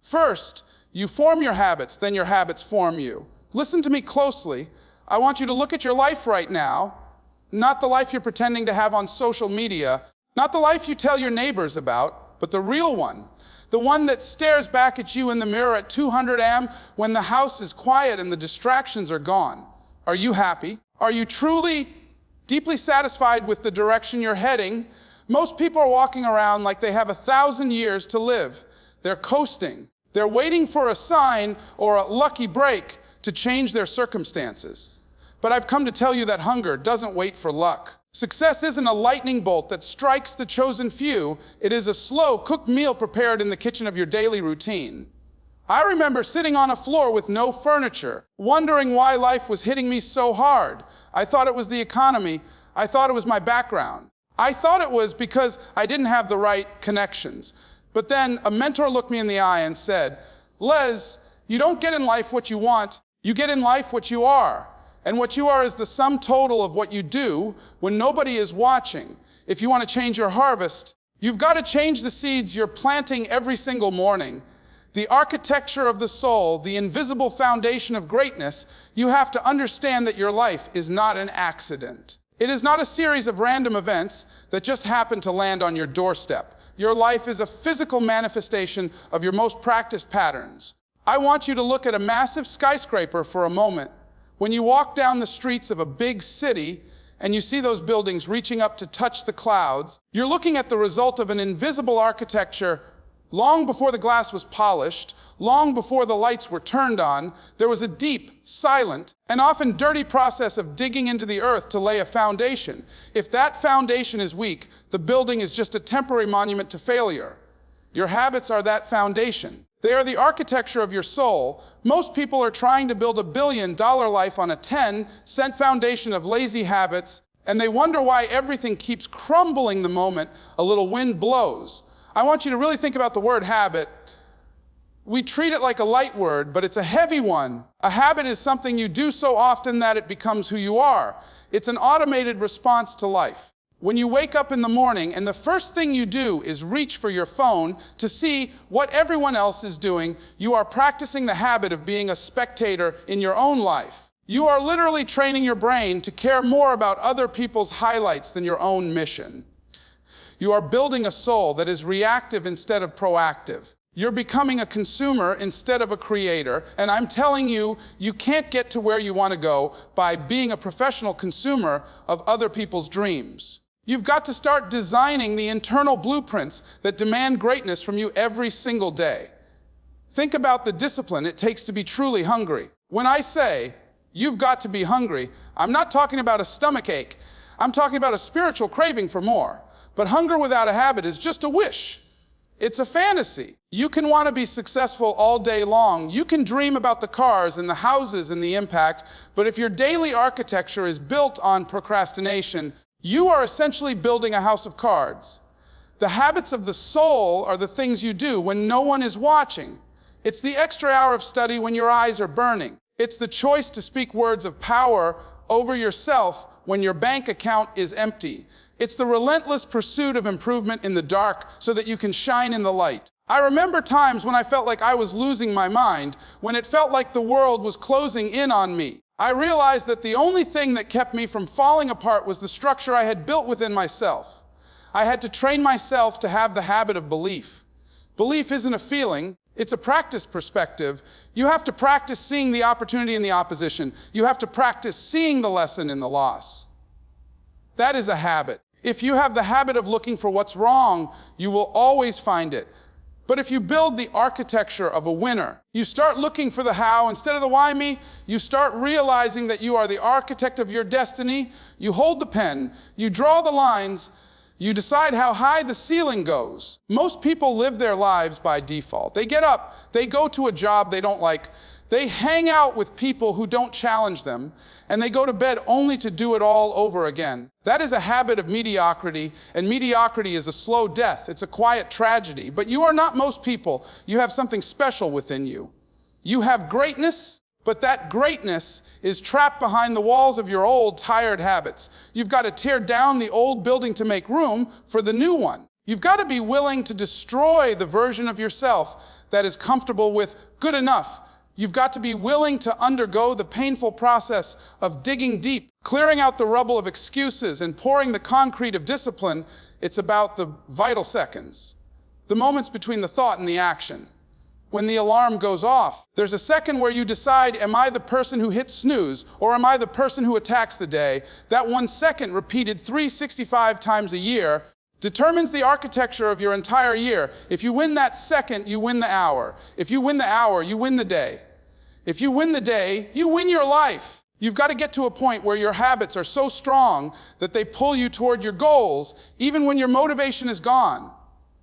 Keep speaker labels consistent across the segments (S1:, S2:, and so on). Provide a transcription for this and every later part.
S1: First, you form your habits, then your habits form you. Listen to me closely. I want you to look at your life right now, not the life you're pretending to have on social media, not the life you tell your neighbors about, but the real one. The one that stares back at you in the mirror at 200 a.m. when the house is quiet and the distractions are gone. Are you happy? Are you truly, deeply satisfied with the direction you're heading? Most people are walking around like they have 1,000 years to live. They're coasting. They're waiting for a sign or a lucky break to change their circumstances. But I've come to tell you that hunger doesn't wait for luck. Success isn't a lightning bolt that strikes the chosen few. It is a slow cooked meal prepared in the kitchen of your daily routine. I remember sitting on a floor with no furniture, wondering why life was hitting me so hard. I thought it was the economy. I thought it was my background. I thought it was because I didn't have the right connections. But then a mentor looked me in the eye and said, "Les, you don't get in life what you want. You get in life what you are. And what you are is the sum total of what you do when nobody is watching. If you want to change your harvest, you've got to change the seeds you're planting every single morning. The architecture of the soul, the invisible foundation of greatness, you have to understand that your life is not an accident. It is not a series of random events that just happen to land on your doorstep. Your life is a physical manifestation of your most practiced patterns. I want you to look at a massive skyscraper for a moment. When you walk down the streets of a big city and you see those buildings reaching up to touch the clouds, you're looking at the result of an invisible architecture. Long before the glass was polished, long before the lights were turned on, there was a deep, silent, and often dirty process of digging into the earth to lay a foundation. If that foundation is weak, the building is just a temporary monument to failure. Your habits are that foundation. They are the architecture of your soul. Most people are trying to build $1 billion life on a 10-cent foundation of lazy habits, and they wonder why everything keeps crumbling the moment a little wind blows. I want you to really think about the word habit. We treat it like a light word, but it's a heavy one. A habit is something you do so often that it becomes who you are. It's an automated response to life. When you wake up in the morning and the first thing you do is reach for your phone to see what everyone else is doing, you are practicing the habit of being a spectator in your own life. You are literally training your brain to care more about other people's highlights than your own mission. You are building a soul that is reactive instead of proactive. You're becoming a consumer instead of a creator, and I'm telling you, you can't get to where you want to go by being a professional consumer of other people's dreams. You've got to start designing the internal blueprints that demand greatness from you every single day. Think about the discipline it takes to be truly hungry. When I say, you've got to be hungry, I'm not talking about a stomach ache. I'm talking about a spiritual craving for more. But hunger without a habit is just a wish. It's a fantasy. You can want to be successful all day long. You can dream about the cars and the houses and the impact, but if your daily architecture is built on procrastination, you are essentially building a house of cards. The habits of the soul are the things you do when no one is watching. It's the extra hour of study when your eyes are burning. It's the choice to speak words of power over yourself when your bank account is empty. It's the relentless pursuit of improvement in the dark so that you can shine in the light. I remember times when I felt like I was losing my mind, when it felt like the world was closing in on me. I realized that the only thing that kept me from falling apart was the structure I had built within myself. I had to train myself to have the habit of belief. Belief isn't a feeling, it's a practice perspective. You have to practice seeing the opportunity in the opposition. You have to practice seeing the lesson in the loss. That is a habit. If you have the habit of looking for what's wrong, you will always find it. But if you build the architecture of a winner, you start looking for the how instead of the why me, you start realizing that you are the architect of your destiny, you hold the pen, you draw the lines, you decide how high the ceiling goes. Most people live their lives by default. They get up, they go to a job they don't like, they hang out with people who don't challenge them, and they go to bed only to do it all over again. That is a habit of mediocrity, and mediocrity is a slow death. It's a quiet tragedy. But you are not most people. You have something special within you. You have greatness, but that greatness is trapped behind the walls of your old, tired habits. You've got to tear down the old building to make room for the new one. You've got to be willing to destroy the version of yourself that is comfortable with good enough. You've got to be willing to undergo the painful process of digging deep, clearing out the rubble of excuses and pouring the concrete of discipline. It's about the vital seconds, the moments between the thought and the action. When the alarm goes off, there's a second where you decide, am I the person who hits snooze or am I the person who attacks the day? That 1 second repeated 365 times a year determines the architecture of your entire year. If you win that second, you win the hour. If you win the hour, you win the day. If you win the day, you win your life. You've got to get to a point where your habits are so strong that they pull you toward your goals, even when your motivation is gone.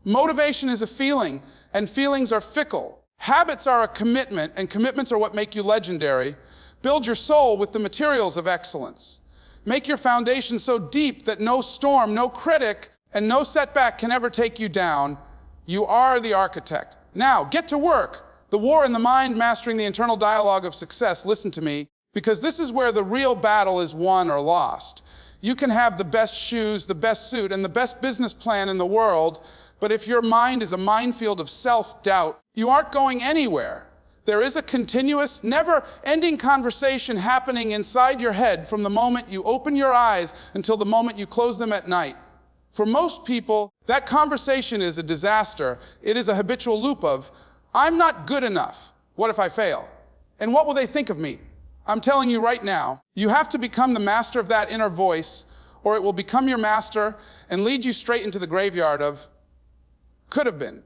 S1: Motivation is a feeling, and feelings are fickle. Habits are a commitment, and commitments are what make you legendary. Build your soul with the materials of excellence. Make your foundation so deep that no storm, no critic, and no setback can ever take you down. You are the architect. Now, get to work. The war in the mind, mastering the internal dialogue of success. Listen to me, because this is where the real battle is won or lost. You can have the best shoes, the best suit, and the best business plan in the world, but if your mind is a minefield of self-doubt, you aren't going anywhere. There is a continuous, never-ending conversation happening inside your head from the moment you open your eyes until the moment you close them at night. For most people, that conversation is a disaster. It is a habitual loop of, I'm not good enough. What if I fail? And what will they think of me? I'm telling you right now, you have to become the master of that inner voice, or it will become your master and lead you straight into the graveyard of could have been.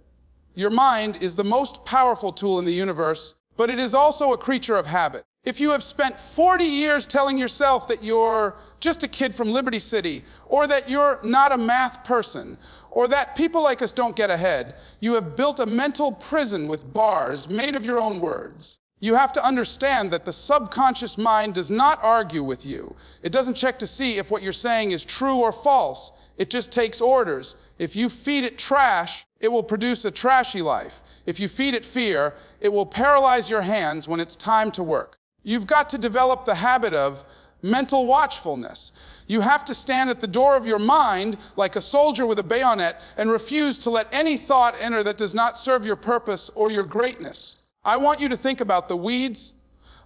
S1: Your mind is the most powerful tool in the universe, but it is also a creature of habit. If you have spent 40 years telling yourself that you're just a kid from Liberty City, or that you're not a math person, or that people like us don't get ahead, you have built a mental prison with bars made of your own words. You have to understand that the subconscious mind does not argue with you. It doesn't check to see if what you're saying is true or false. It just takes orders. If you feed it trash, it will produce a trashy life. If you feed it fear, it will paralyze your hands when it's time to work. You've got to develop the habit of mental watchfulness. You have to stand at the door of your mind like a soldier with a bayonet and refuse to let any thought enter that does not serve your purpose or your greatness. I want you to think about the weeds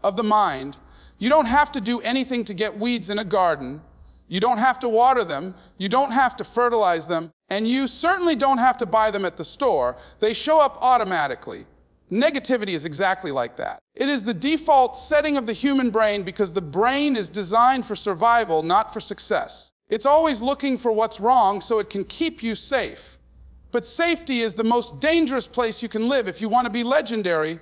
S1: of the mind. You don't have to do anything to get weeds in a garden. You don't have to water them. You don't have to fertilize them. And you certainly don't have to buy them at the store. They show up automatically. Negativity is exactly like that. It is the default setting of the human brain because the brain is designed for survival, not for success. It's always looking for what's wrong so it can keep you safe. But safety is the most dangerous place you can live. If you want to be legendary,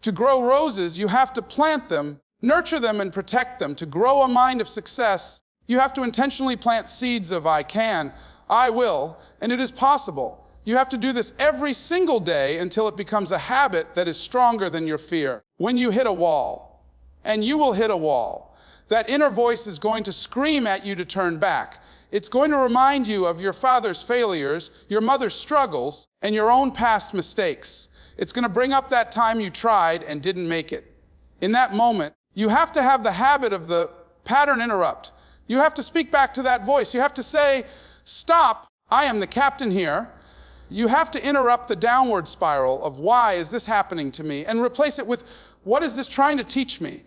S1: to grow roses, you have to plant them, nurture them, and protect them. To grow a mind of success, you have to intentionally plant seeds of I can, I will, and it is possible. You have to do this every single day until it becomes a habit that is stronger than your fear. When you hit a wall, and you will hit a wall, that inner voice is going to scream at you to turn back. It's going to remind you of your father's failures, your mother's struggles, and your own past mistakes. It's going to bring up that time you tried and didn't make it. In that moment, you have to have the habit of the pattern interrupt. You have to speak back to that voice. You have to say, stop, I am the captain here. You have to interrupt the downward spiral of why is this happening to me and replace it with what is this trying to teach me?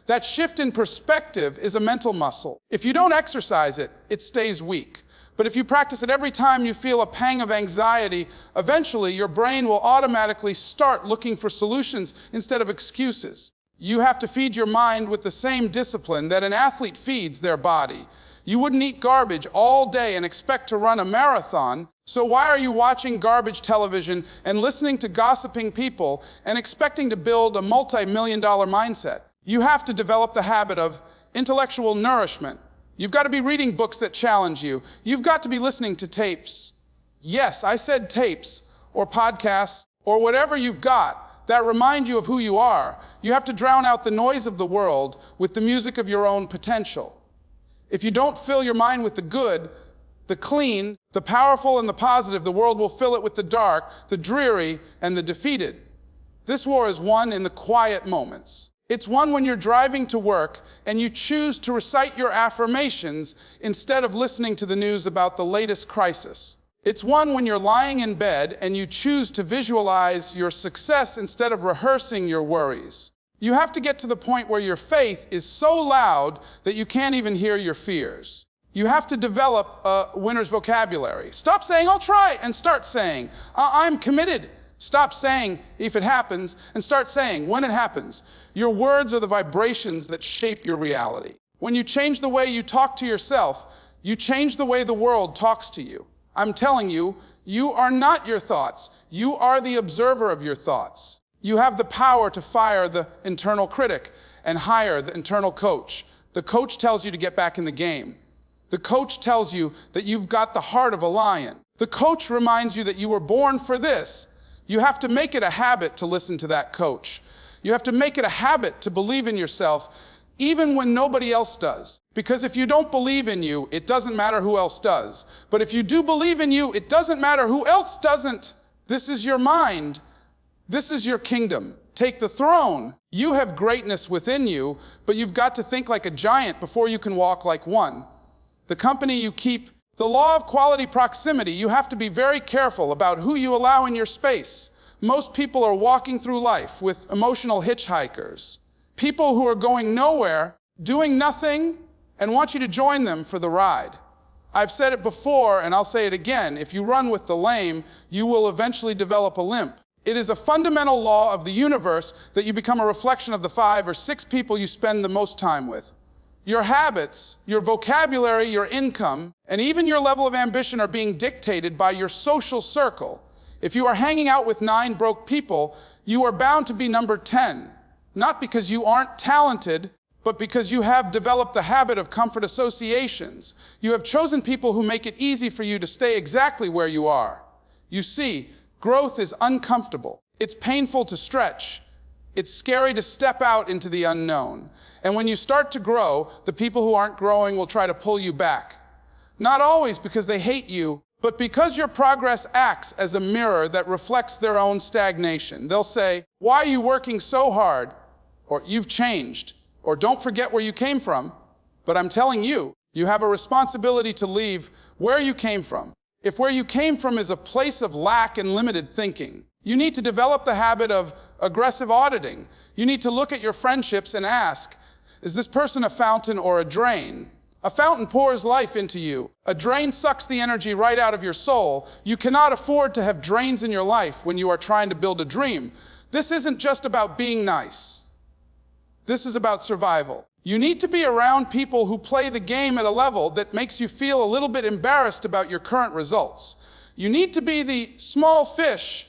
S1: That shift in perspective is a mental muscle. If you don't exercise it, it stays weak. But if you practice it every time you feel a pang of anxiety, eventually your brain will automatically start looking for solutions instead of excuses. You have to feed your mind with the same discipline that an athlete feeds their body. You wouldn't eat garbage all day and expect to run a marathon, so why are you watching garbage television and listening to gossiping people and expecting to build a multi-million-dollar mindset? You have to develop the habit of intellectual nourishment. You've got to be reading books that challenge you. You've got to be listening to tapes. Yes, I said tapes, or podcasts, or whatever you've got that remind you of who you are. You have to drown out the noise of the world with the music of your own potential. If you don't fill your mind with the good, the clean, the powerful, and the positive, the world will fill it with the dark, the dreary, and the defeated. This war is won in the quiet moments. It's one when you're driving to work and you choose to recite your affirmations instead of listening to the news about the latest crisis. It's one when you're lying in bed and you choose to visualize your success instead of rehearsing your worries. You have to get to the point where your faith is so loud that you can't even hear your fears. You have to develop a winner's vocabulary. Stop saying, "I'll try," and start saying, "I'm committed." Stop saying, "if it happens," and start saying, "when it happens." Your words are the vibrations that shape your reality. When you change the way you talk to yourself, you change the way the world talks to you. I'm telling you, you are not your thoughts. You are the observer of your thoughts. You have the power to fire the internal critic and hire the internal coach. The coach tells you to get back in the game. The coach tells you that you've got the heart of a lion. The coach reminds you that you were born for this. You have to make it a habit to listen to that coach. You have to make it a habit to believe in yourself, even when nobody else does. Because if you don't believe in you, it doesn't matter who else does. But if you do believe in you, it doesn't matter who else doesn't. This is your mind. This is your kingdom. Take the throne. You have greatness within you, but you've got to think like a giant before you can walk like one. The company you keep, the law of quality proximity, you have to be very careful about who you allow in your space. Most people are walking through life with emotional hitchhikers. People who are going nowhere, doing nothing, and want you to join them for the ride. I've said it before, and I'll say it again. If you run with the lame, you will eventually develop a limp. It is a fundamental law of the universe that you become a reflection of the 5 or 6 people you spend the most time with. Your habits, your vocabulary, your income, and even your level of ambition are being dictated by your social circle. If you are hanging out with 9 broke people, you are bound to be number 10. Not because you aren't talented, but because you have developed the habit of comfort associations. You have chosen people who make it easy for you to stay exactly where you are. You see, growth is uncomfortable. It's painful to stretch. It's scary to step out into the unknown. And when you start to grow, the people who aren't growing will try to pull you back. Not always because they hate you, but because your progress acts as a mirror that reflects their own stagnation. They'll say, "Why are you working so hard?" Or "You've changed." Or "Don't forget where you came from." But I'm telling you, you have a responsibility to leave where you came from. If where you came from is a place of lack and limited thinking, you need to develop the habit of aggressive auditing. You need to look at your friendships and ask, is this person a fountain or a drain? A fountain pours life into you. A drain sucks the energy right out of your soul. You cannot afford to have drains in your life when you are trying to build a dream. This isn't just about being nice. This is about survival. You need to be around people who play the game at a level that makes you feel a little bit embarrassed about your current results. You need to be the small fish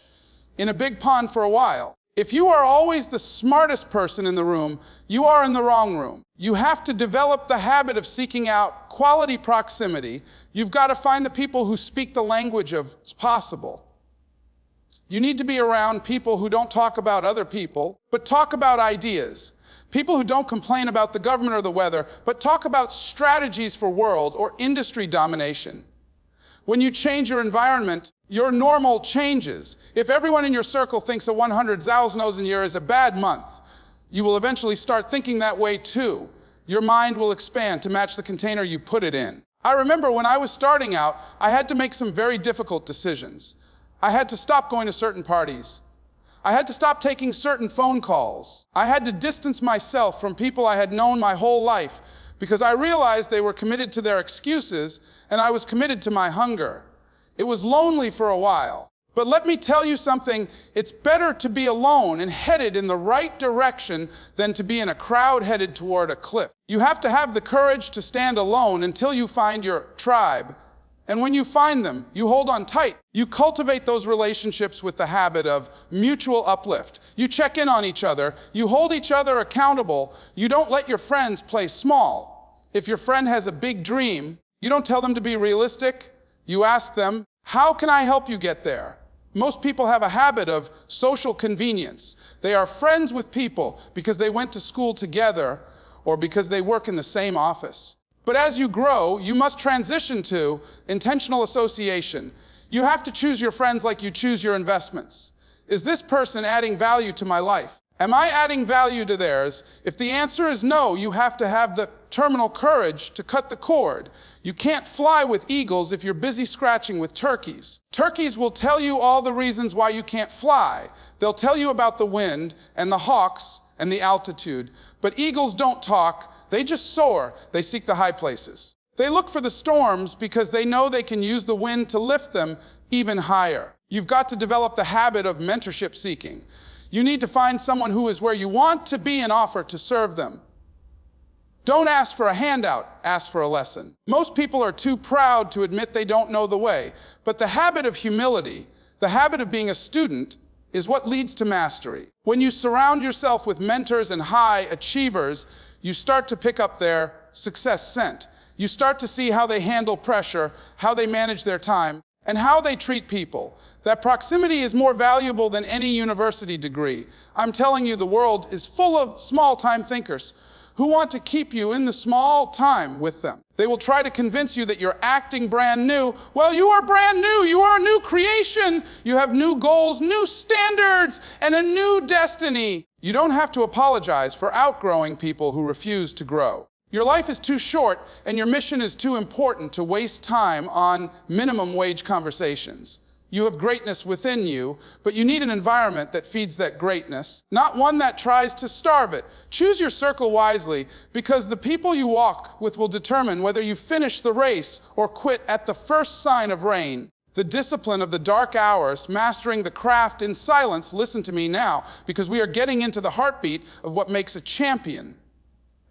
S1: in a big pond for a while. If you are always the smartest person in the room, you are in the wrong room. You have to develop the habit of seeking out quality proximity. You've got to find the people who speak the language of it's possible. You need to be around people who don't talk about other people, but talk about ideas. People who don't complain about the government or the weather, but talk about strategies for world or industry domination. When you change your environment, your normal changes. If everyone in your circle thinks a 100,000 year is a bad month, you will eventually start thinking that way too. Your mind will expand to match the container you put it in. I remember when I was starting out, I had to make some very difficult decisions. I had to stop going to certain parties. I had to stop taking certain phone calls. I had to distance myself from people I had known my whole life because I realized they were committed to their excuses and I was committed to my hunger. It was lonely for a while. But let me tell you something, it's better to be alone and headed in the right direction than to be in a crowd headed toward a cliff. You have to have the courage to stand alone until you find your tribe. And when you find them, you hold on tight. You cultivate those relationships with the habit of mutual uplift. You check in on each other. You hold each other accountable. You don't let your friends play small. If your friend has a big dream, you don't tell them to be realistic. You ask them, how can I help you get there? Most people have a habit of social convenience. They are friends with people because they went to school together or because they work in the same office. But as you grow, you must transition to intentional association. You have to choose your friends like you choose your investments. Is this person adding value to my life? Am I adding value to theirs? If the answer is no, you have to have the terminal courage to cut the cord. You can't fly with eagles if you're busy scratching with turkeys. Turkeys will tell you all the reasons why you can't fly. They'll tell you about the wind and the hawks and the altitude. But eagles don't talk, they just soar. They seek the high places. They look for the storms because they know they can use the wind to lift them even higher. You've got to develop the habit of mentorship seeking. You need to find someone who is where you want to be and offer to serve them. Don't ask for a handout, ask for a lesson. Most people are too proud to admit they don't know the way, but the habit of humility, the habit of being a student, is what leads to mastery. When you surround yourself with mentors and high achievers, you start to pick up their success scent. You start to see how they handle pressure, how they manage their time, and how they treat people. That proximity is more valuable than any university degree. I'm telling you, the world is full of small-time thinkers who want to keep you in the small time with them. They will try to convince you that you're acting brand new. Well, you are brand new. You are a new creation. You have new goals, new standards, and a new destiny. You don't have to apologize for outgrowing people who refuse to grow. Your life is too short, and your mission is too important to waste time on minimum wage conversations. You have greatness within you, but you need an environment that feeds that greatness, not one that tries to starve it. Choose your circle wisely, because the people you walk with will determine whether you finish the race or quit at the first sign of rain. The discipline of the dark hours, mastering the craft in silence. Listen to me now, because we are getting into the heartbeat of what makes a champion.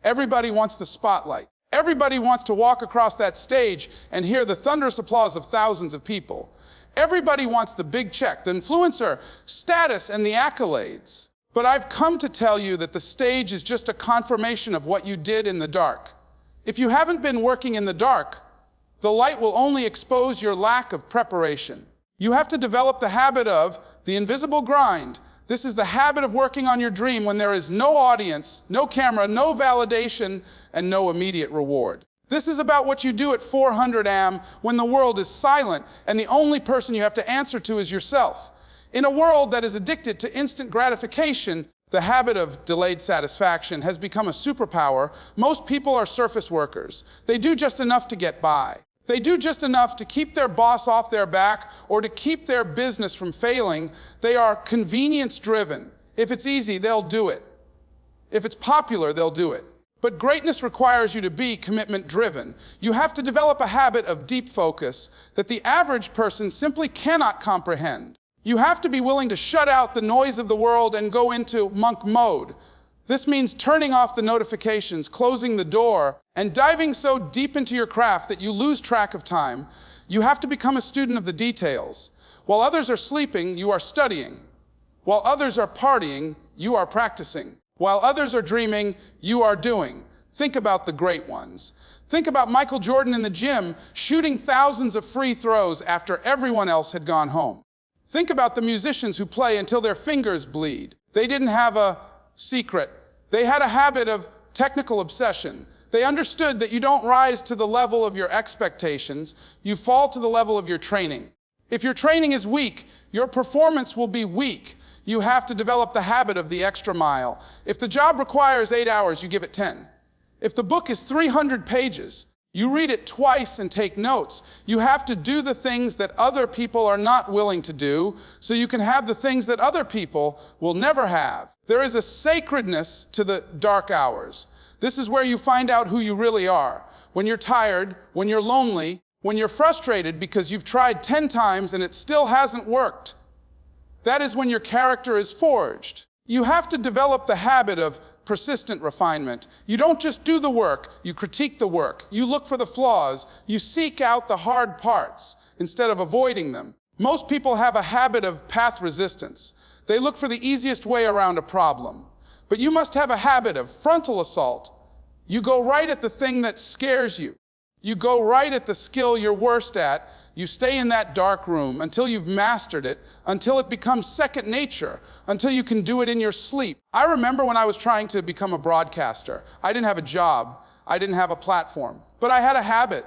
S1: Everybody wants the spotlight. Everybody wants to walk across that stage and hear the thunderous applause of thousands of people. Everybody wants the big check, the influencer status, and the accolades. But I've come to tell you that the stage is just a confirmation of what you did in the dark. If you haven't been working in the dark, the light will only expose your lack of preparation. You have to develop the habit of the invisible grind. This is the habit of working on your dream when there is no audience, no camera, no validation, and no immediate reward. This is about what you do at 400 AM when the world is silent and the only person you have to answer to is yourself. In a world that is addicted to instant gratification, the habit of delayed satisfaction has become a superpower. Most people are surface workers. They do just enough to get by. They do just enough to keep their boss off their back or to keep their business from failing. They are convenience-driven. If it's easy, they'll do it. If it's popular, they'll do it. But greatness requires you to be commitment-driven. You have to develop a habit of deep focus that the average person simply cannot comprehend. You have to be willing to shut out the noise of the world and go into monk mode. This means turning off the notifications, closing the door, and diving so deep into your craft that you lose track of time. You have to become a student of the details. While others are sleeping, you are studying. While others are partying, you are practicing. While others are dreaming, you are doing. Think about the great ones. Think about Michael Jordan in the gym shooting thousands of free throws after everyone else had gone home. Think about the musicians who play until their fingers bleed. They didn't have a secret. They had a habit of technical obsession. They understood that you don't rise to the level of your expectations, you fall to the level of your training. If your training is weak, your performance will be weak. You have to develop the habit of the extra mile. If the job requires 8 hours, you give it 10. If the book is 300 pages, you read it twice and take notes. You have to do the things that other people are not willing to do so you can have the things that other people will never have. There is a sacredness to the dark hours. This is where you find out who you really are. When you're tired, when you're lonely, when you're frustrated because you've tried 10 times and it still hasn't worked. That is when your character is forged. You have to develop the habit of persistent refinement. You don't just do the work, you critique the work. You look for the flaws. You seek out the hard parts instead of avoiding them. Most people have a habit of path resistance. They look for the easiest way around a problem. But you must have a habit of frontal assault. You go right at the thing that scares you. You go right at the skill you're worst at. You stay in that dark room until you've mastered it, until it becomes second nature, until you can do it in your sleep. I remember when I was trying to become a broadcaster. I didn't have a job. I didn't have a platform. But I had a habit.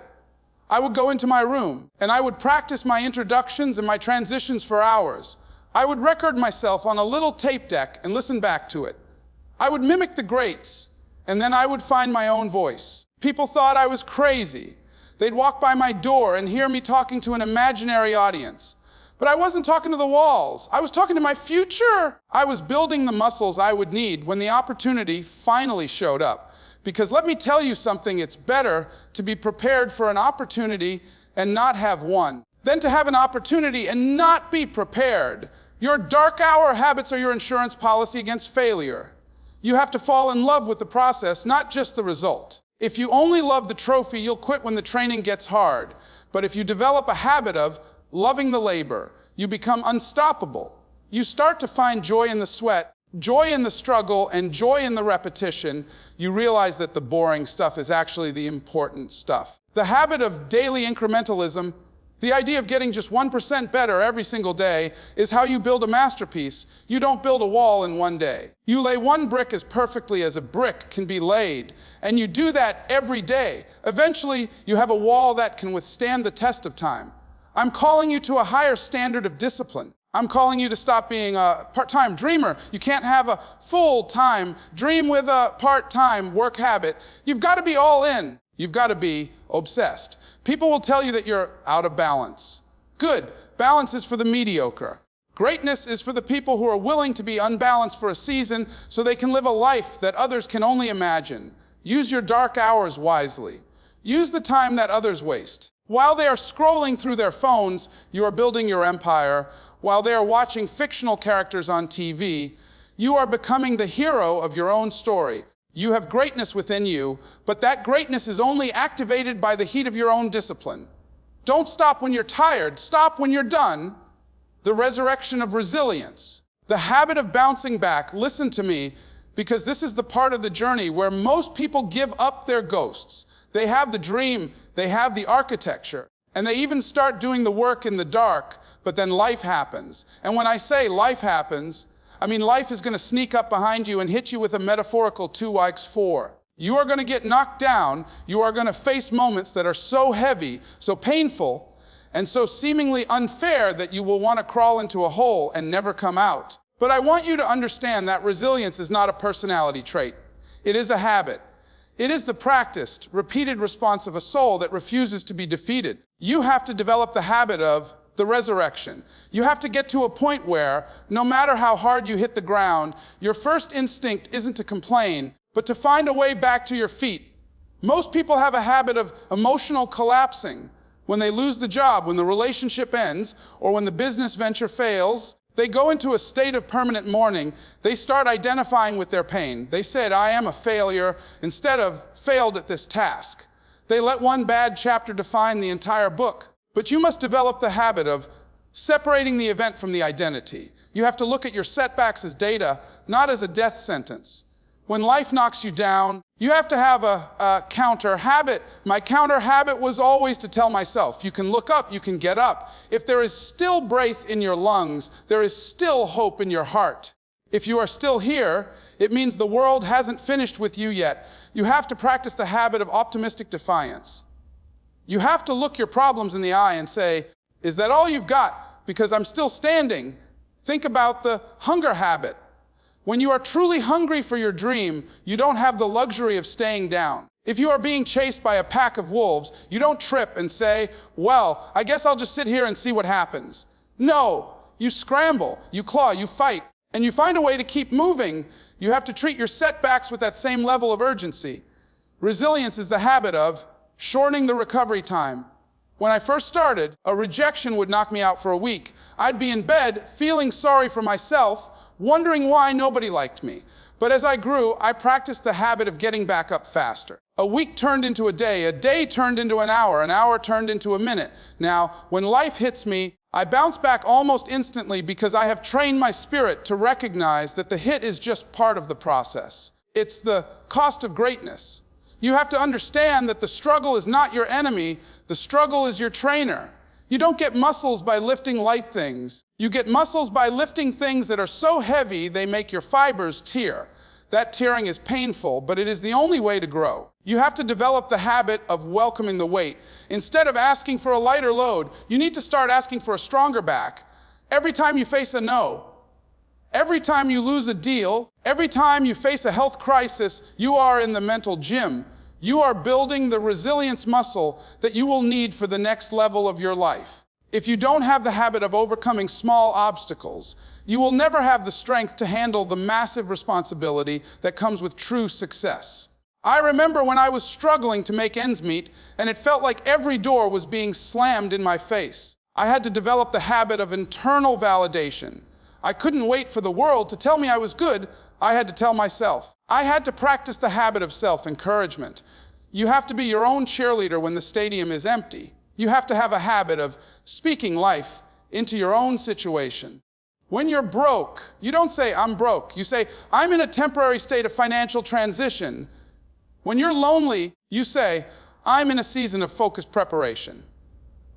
S1: I would go into my room and I would practice my introductions and my transitions for hours. I would record myself on a little tape deck and listen back to it. I would mimic the greats. And then I would find my own voice. People thought I was crazy. They'd walk by my door and hear me talking to an imaginary audience. But I wasn't talking to the walls. I was talking to my future. I was building the muscles I would need when the opportunity finally showed up. Because let me tell you something, it's better to be prepared for an opportunity and not have one than to have an opportunity and not be prepared. Your dark hour habits are your insurance policy against failure. You have to fall in love with the process, not just the result. If you only love the trophy, you'll quit when the training gets hard. But if you develop a habit of loving the labor, you become unstoppable. You start to find joy in the sweat, joy in the struggle, and joy in the repetition. You realize that the boring stuff is actually the important stuff. The habit of daily incrementalism, the idea of getting just 1% better every single day, is how you build a masterpiece. You don't build a wall in one day. You lay one brick as perfectly as a brick can be laid, and you do that every day. Eventually, you have a wall that can withstand the test of time. I'm calling you to a higher standard of discipline. I'm calling you to stop being a part-time dreamer. You can't have a full-time dream with a part-time work habit. You've got to be all in. You've got to be obsessed. People will tell you that you're out of balance. Good. Balance is for the mediocre. Greatness is for the people who are willing to be unbalanced for a season so they can live a life that others can only imagine. Use your dark hours wisely. Use the time that others waste. While they are scrolling through their phones, you are building your empire. While they are watching fictional characters on TV, you are becoming the hero of your own story. You have greatness within you, but that greatness is only activated by the heat of your own discipline. Don't stop when you're tired. Stop when you're done. The resurrection of resilience. The habit of bouncing back. Listen to me, because this is the part of the journey where most people give up their ghosts. They have the dream, they have the architecture, and they even start doing the work in the dark, but then life happens. And when I say life happens, I mean life is going to sneak up behind you and hit you with a metaphorical 2x4. You are going to get knocked down. You are going to face moments that are so heavy, so painful, and so seemingly unfair that you will want to crawl into a hole and never come out. But I want you to understand that resilience is not a personality trait. It is a habit. It is the practiced, repeated response of a soul that refuses to be defeated. You have to develop the habit of the resurrection. You have to get to a point where, no matter how hard you hit the ground, your first instinct isn't to complain, but to find a way back to your feet. Most people have a habit of emotional collapsing. When they lose the job, when the relationship ends, or when the business venture fails, they go into a state of permanent mourning. They start identifying with their pain. They said, I am a failure, instead of failed at this task. They let one bad chapter define the entire book. But you must develop the habit of separating the event from the identity. You have to look at your setbacks as data, not as a death sentence. When life knocks you down, you have to have a counter habit. My counter habit was always to tell myself, you can look up, you can get up. If there is still breath in your lungs, there is still hope in your heart. If you are still here, it means the world hasn't finished with you yet. You have to practice the habit of optimistic defiance. You have to look your problems in the eye and say, is that all you've got? Because I'm still standing. Think about the hunger habit. When you are truly hungry for your dream, you don't have the luxury of staying down. If you are being chased by a pack of wolves, you don't trip and say, well, I guess I'll just sit here and see what happens. No, you scramble, you claw, you fight, and you find a way to keep moving. You have to treat your setbacks with that same level of urgency. Resilience is the habit of shortening the recovery time. When I first started, a rejection would knock me out for a week. I'd be in bed, feeling sorry for myself, wondering why nobody liked me. But as I grew, I practiced the habit of getting back up faster. A week turned into a day turned into an hour turned into a minute. Now, when life hits me, I bounce back almost instantly because I have trained my spirit to recognize that the hit is just part of the process. It's the cost of greatness. You have to understand that the struggle is not your enemy, the struggle is your trainer. You don't get muscles by lifting light things. You get muscles by lifting things that are so heavy they make your fibers tear. That tearing is painful, but it is the only way to grow. You have to develop the habit of welcoming the weight. Instead of asking for a lighter load, you need to start asking for a stronger back. Every time you face a no, Every time you lose a deal, every time you face a health crisis, you are in the mental gym. You are building the resilience muscle that you will need for the next level of your life. If you don't have the habit of overcoming small obstacles, you will never have the strength to handle the massive responsibility that comes with true success. I remember when I was struggling to make ends meet, and it felt like every door was being slammed in my face. I had to develop the habit of internal validation. I couldn't wait for the world to tell me I was good. I had to tell myself. I had to practice the habit of self-encouragement. You have to be your own cheerleader when the stadium is empty. You have to have a habit of speaking life into your own situation. When you're broke, you don't say, I'm broke. You say, I'm in a temporary state of financial transition. When you're lonely, you say, I'm in a season of focused preparation.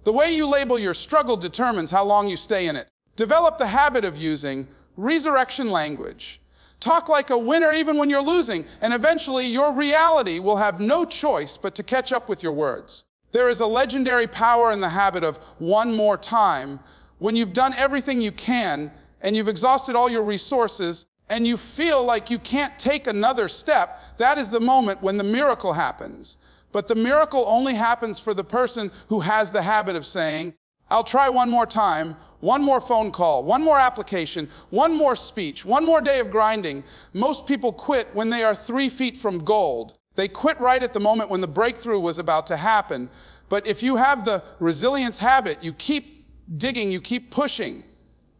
S1: The way you label your struggle determines how long you stay in it. Develop the habit of using resurrection language. Talk like a winner even when you're losing, and eventually your reality will have no choice but to catch up with your words. There is a legendary power in the habit of one more time. When you've done everything you can, and you've exhausted all your resources, and you feel like you can't take another step, that is the moment when the miracle happens. But the miracle only happens for the person who has the habit of saying, I'll try one more time, one more phone call, one more application, one more speech, one more day of grinding. Most people quit when they are 3 feet from gold. They quit right at the moment when the breakthrough was about to happen. But if you have the resilience habit, you keep digging, you keep pushing,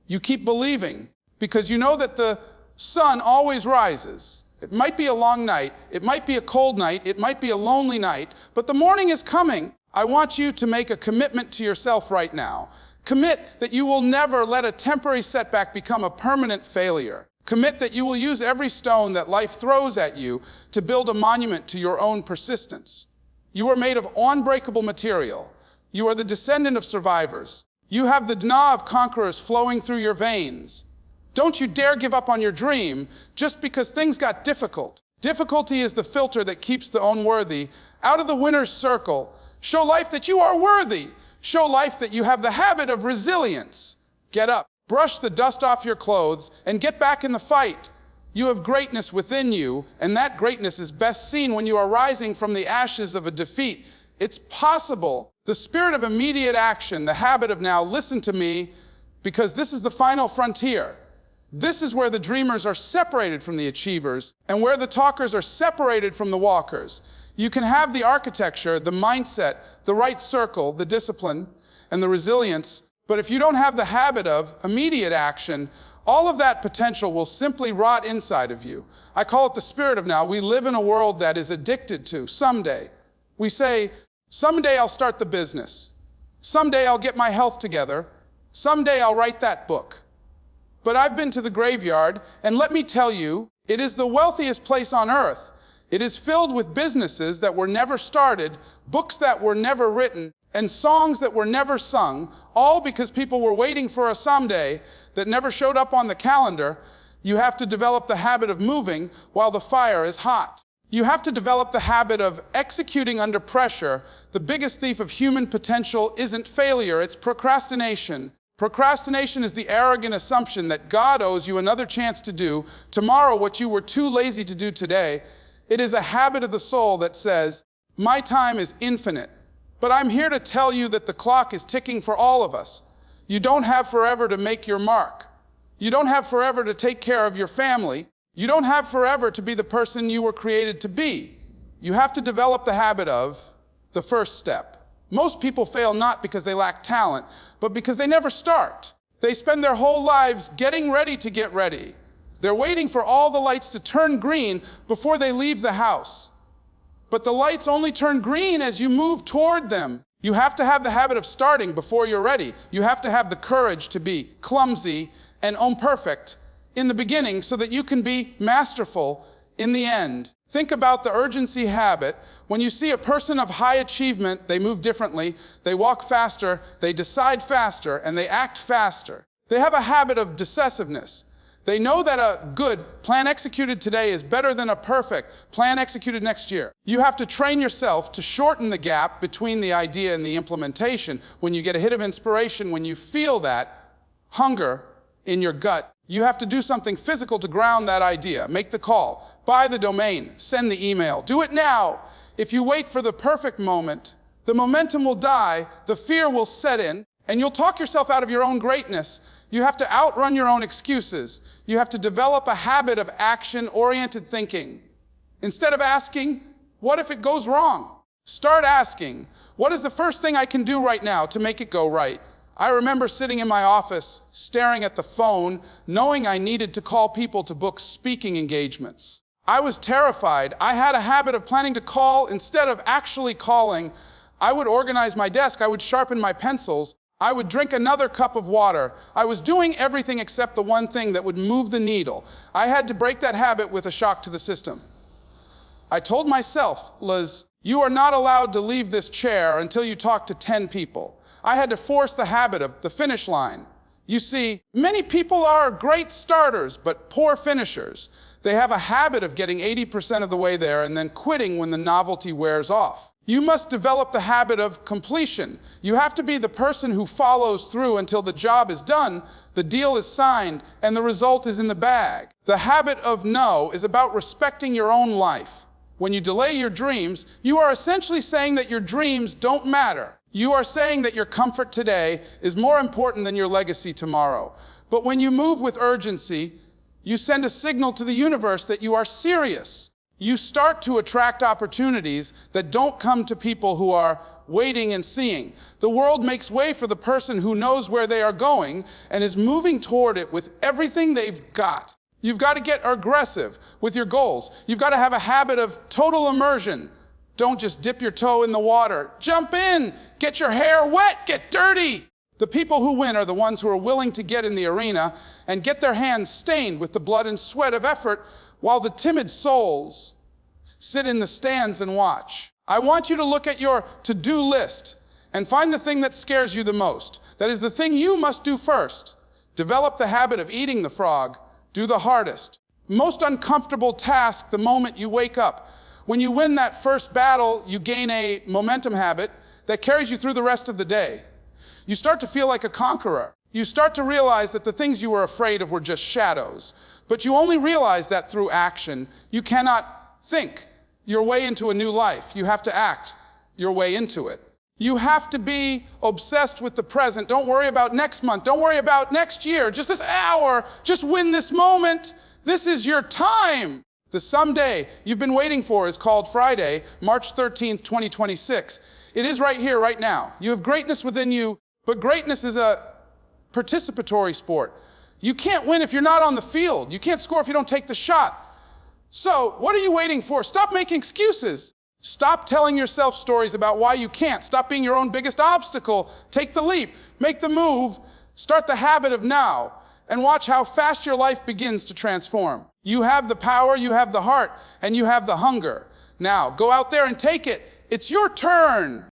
S1: you keep believing, because you know that the sun always rises. It might be a long night, it might be a cold night, it might be a lonely night, but the morning is coming. I want you to make a commitment to yourself right now. Commit that you will never let a temporary setback become a permanent failure. Commit that you will use every stone that life throws at you to build a monument to your own persistence. You are made of unbreakable material. You are the descendant of survivors. You have the DNA of conquerors flowing through your veins. Don't you dare give up on your dream just because things got difficult. Difficulty is the filter that keeps the unworthy out of the winner's circle. Show life that you are worthy. Show life that you have the habit of resilience. Get up, brush the dust off your clothes, and get back in the fight. You have greatness within you, and that greatness is best seen when you are rising from the ashes of a defeat. It's possible. The spirit of immediate action, the habit of now, listen to me, because this is the final frontier. This is where the dreamers are separated from the achievers, and where the talkers are separated from the walkers. You can have the architecture, the mindset, the right circle, the discipline, and the resilience, but if you don't have the habit of immediate action, all of that potential will simply rot inside of you. I call it the spirit of now. We live in a world that is addicted to someday. We say, someday I'll start the business. Someday I'll get my health together. Someday I'll write that book. But I've been to the graveyard, and let me tell you, it is the wealthiest place on earth. It is filled with businesses that were never started, books that were never written, and songs that were never sung, all because people were waiting for a someday that never showed up on the calendar. You have to develop the habit of moving while the fire is hot. You have to develop the habit of executing under pressure. The biggest thief of human potential isn't failure, it's procrastination. Procrastination is the arrogant assumption that God owes you another chance to do tomorrow what you were too lazy to do today. It is a habit of the soul that says, my time is infinite, but I'm here to tell you that the clock is ticking for all of us. You don't have forever to make your mark. You don't have forever to take care of your family. You don't have forever to be the person you were created to be. You have to develop the habit of the first step. Most people fail not because they lack talent, but because they never start. They spend their whole lives getting ready to get ready. They're waiting for all the lights to turn green before they leave the house. But the lights only turn green as you move toward them. You have to have the habit of starting before you're ready. You have to have the courage to be clumsy and imperfect in the beginning so that you can be masterful in the end. Think about the urgency habit. When you see a person of high achievement, they move differently, they walk faster, they decide faster, and they act faster. They have a habit of decisiveness. They know that a good plan executed today is better than a perfect plan executed next year. You have to train yourself to shorten the gap between the idea and the implementation. When you get a hit of inspiration, when you feel that hunger in your gut, You have to do something physical to ground that idea. Make the call, buy the domain, send the email. Do it now. If you wait for the perfect moment, the momentum will die, the fear will set in, and you'll talk yourself out of your own greatness. You have to outrun your own excuses. You have to develop a habit of action-oriented thinking. Instead of asking, what if it goes wrong? Start asking, what is the first thing I can do right now to make it go right? I remember sitting in my office, staring at the phone, knowing I needed to call people to book speaking engagements. I was terrified. I had a habit of planning to call instead of actually calling. I would organize my desk. I would sharpen my pencils. I would drink another cup of water. I was doing everything except the one thing that would move the needle. I had to break that habit with a shock to the system. I told myself, Liz, you are not allowed to leave this chair until you talk to 10 people. I had to force the habit of the finish line. You see, many people are great starters, but poor finishers. They have a habit of getting 80% of the way there and then quitting when the novelty wears off. You must develop the habit of completion. You have to be the person who follows through until the job is done, the deal is signed, and the result is in the bag. The habit of no is about respecting your own life. When you delay your dreams, you are essentially saying that your dreams don't matter. You are saying that your comfort today is more important than your legacy tomorrow. But when you move with urgency, you send a signal to the universe that you are serious. You start to attract opportunities that don't come to people who are waiting and seeing. The world makes way for the person who knows where they are going and is moving toward it with everything they've got. You've got to get aggressive with your goals. You've got to have a habit of total immersion. Don't just dip your toe in the water. Jump in, get your hair wet, get dirty. The people who win are the ones who are willing to get in the arena and get their hands stained with the blood and sweat of effort, while the timid souls sit in the stands and watch. I want you to look at your to-do list and find the thing that scares you the most. That is the thing you must do first. Develop the habit of eating the frog. Do the hardest, most uncomfortable task the moment you wake up. When you win that first battle, you gain a momentum habit that carries you through the rest of the day. You start to feel like a conqueror. You start to realize that the things you were afraid of were just shadows. But you only realize that through action. You cannot think your way into a new life. You have to act your way into it. You have to be obsessed with the present. Don't worry about next month. Don't worry about next year. Just this hour. Just win this moment. This is your time. The someday you've been waiting for is called Friday, March 13th, 2026. It is right here, right now. You have greatness within you, but greatness is a participatory sport. You can't win if you're not on the field. You can't score if you don't take the shot. So, what are you waiting for? Stop making excuses. Stop telling yourself stories about why you can't. Stop being your own biggest obstacle. Take the leap. Make the move. Start the habit of now. And watch how fast your life begins to transform. You have the power, you have the heart, and you have the hunger. Now, go out there and take it. It's your turn.